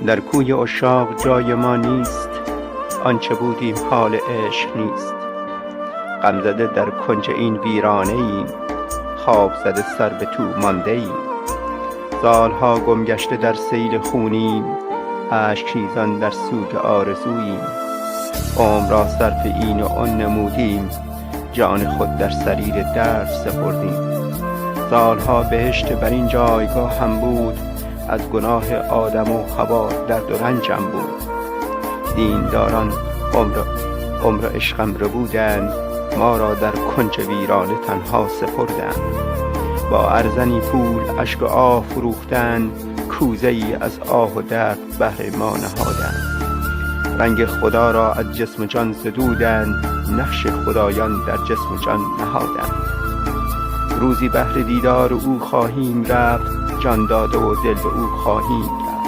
در کوی عشاق جای ما نیست، آنچه بودیم حال عشق نیست. غم زده در کنج این ویرانه ایم، خواب زده سر به تو مانده ایم. سالها گم گشته در سیل خونیم، اشک ریزان در سوگ آرزوییم. عمر را صرف این و آن نمودیم، جان خود در سریر درد سپردیم. سالها بهشت بر این جایگاه هم بود، از گناه آدم و حوا درد و رنجم بود. دینداران عمر عشقم ربودند، ما را در کنج ویرانه تنها سپردند. با ارزنی پول اشک و آه فروختند، کوزه ای از آه و درد بهر ما نهادند. رنگ خدا را از جسم و جان زدودند، نقش خدایان در جسم و جان نهادند. روزی بهر دیدار او خواهیم رفت، جان داده و دل به او خواهیم کرد.